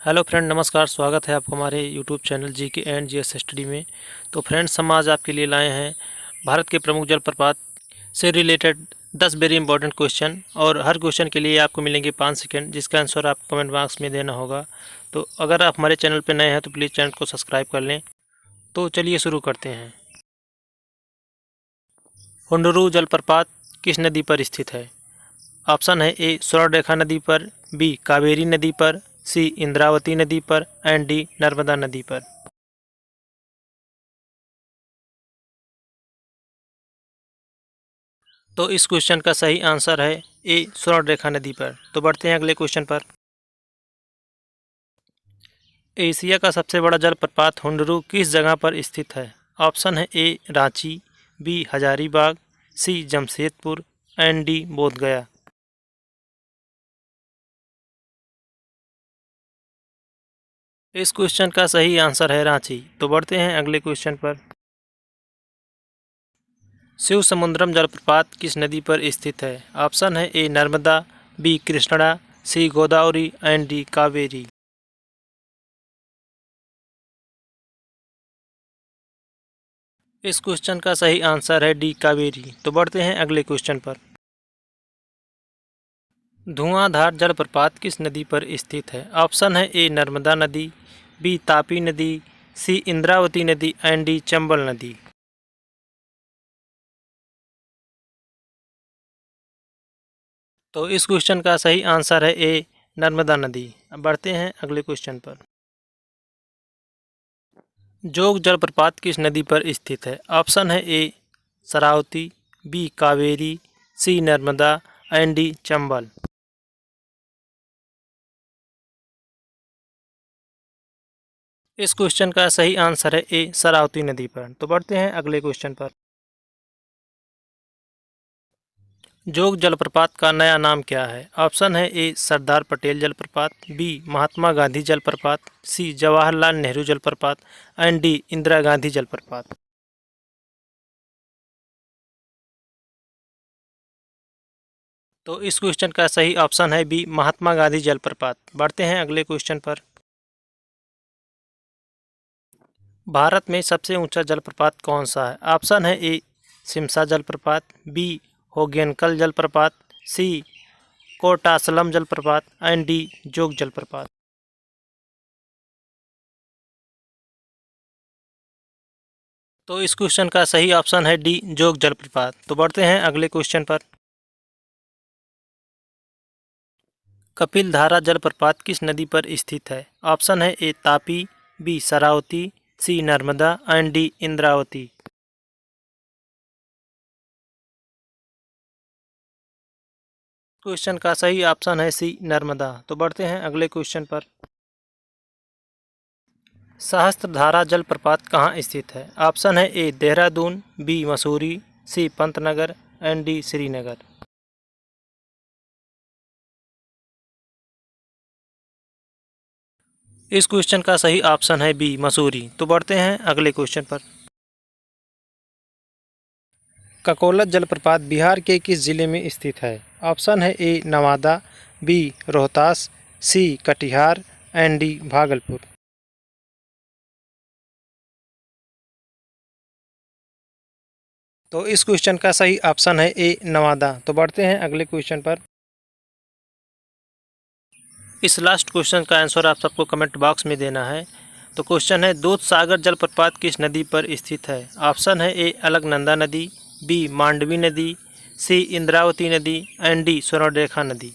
Hello friend, नमस्कार। स्वागत है आपको हमारे YouTube channel GK and GS study में। तो फ्रेंड्स, हम आज आपके लिए लाए हैं भारत के प्रमुख जलप्रपात से रिलेटेड 10 वेरी इंपॉर्टेंट क्वेश्चन। और हर क्वेश्चन के लिए आपको मिलेंगे 5 सेकंड, जिसका आंसर आप कमेंट बॉक्स में देना होगा। तो अगर आप हमारे चैनल पर नए हैं तो प्लीज़ चैनल को सब्सक्राइब कर लें। तो चलिए शुरू करते हैं। हुंडरू जलप्रपात किस नदी पर स्थित है? ऑप्शन है ए स्वर्णरेखा नदी पर, बी कावेरी नदी पर, सी इंद्रावती नदी पर एंड डी नर्मदा नदी पर। तो इस क्वेश्चन का सही आंसर है ए स्वर्णरेखा नदी पर। तो बढ़ते हैं अगले क्वेश्चन पर। एशिया का सबसे बड़ा जलप्रपात हुंडरू किस जगह पर स्थित है? ऑप्शन है A Ranchi, B Hazaribagh, C Jamshedpur and D Bodhgaya. इस क्वेश्चन का सही आंसर है रांची। तो बढ़ते हैं अगले क्वेश्चन पर। शिव समुद्रम जलप्रपात किस नदी पर स्थित है? ऑप्शन है A Narmada, B Krishna, C Godavari and D Kaveri. इस क्वेश्चन का सही आंसर है डी कावेरी। तो बढ़ते हैं अगले क्वेश्चन पर। धुआंधार जलप्रपात किस नदी पर स्थित है? ऑप्शन है ए नर्मदा नदी, बी तापी नदी, सी इंद्रावती नदी एंड डी चंबल नदी। तो इस क्वेश्चन का सही आंसर है ए नर्मदा नदी। अब बढ़ते हैं अगले क्वेश्चन पर। जोग जलप्रपात किस नदी पर स्थित है? ऑप्शन है A Sharavati, B Kaveri, C Narmada and D Chambal. इस क्वेश्चन का सही आंसर है ए शरावती नदी पर। तो बढ़ते हैं अगले क्वेश्चन पर। जोग जलप्रपात का नया नाम क्या है? ऑप्शन है ए सरदार पटेल जलप्रपात, बी महात्मा गांधी जलप्रपात, सी जवाहरलाल नेहरू जलप्रपात एंड डी इंदिरा गांधी जलप्रपात। तो इस क्वेश्चन का सही ऑप्शन है बी महात्मा गांधी जलप्रपात। बढ़ते हैं अगले क्वेश्चन पर। भारत में सबसे ऊंचा जलप्रपात कौन सा है? ऑप्शन है ए सिमसा जलप्रपात, बी होगेनकल जलप्रपात, सी कोटासलम जलप्रपात एंड डी जोग जलप्रपात। तो इस क्वेश्चन का सही ऑप्शन है डी जोग जलप्रपात। तो बढ़ते हैं अगले क्वेश्चन पर। कपिलधारा जलप्रपात किस नदी पर स्थित है? ऑप्शन है A Tapi, B Sharavati, C Narmada and D Indravati. Question का सही ऑप्शन है सी नर्मदा। तो बढ़ते हैं अगले क्वेश्चन पर। सहस्त्रधारा जलप्रपात कहाँ स्थित है? ऑप्शन है A Dehradun, B Mussoorie, C Pantnagar and D Srinagar. इस क्वेश्चन का सही ऑप्शन है बी मसूरी। तो बढ़ते हैं अगले क्वेश्चन पर। ककोलत जलप्रपात बिहार के किस जिले में स्थित है? ऑप्शन है A Nawada, B Rohtas, C Katihar and D Bhagalpur. तो इस क्वेश्चन का सही ऑप्शन है ए नवादा। तो बढ़ते हैं अगले क्वेश्चन पर। इस लास्ट क्वेश्चन का आंसर आप सबको कमेंट बॉक्स में देना है। तो क्वेश्चन है दूध सागर जलप्रपात किस नदी पर स्थित है? ऑप्शन है ए अलकनंदा नदी, बी मांडवी नदी, सी इंद्रावती नदी एंड डी स्वर्णरेखा नदी।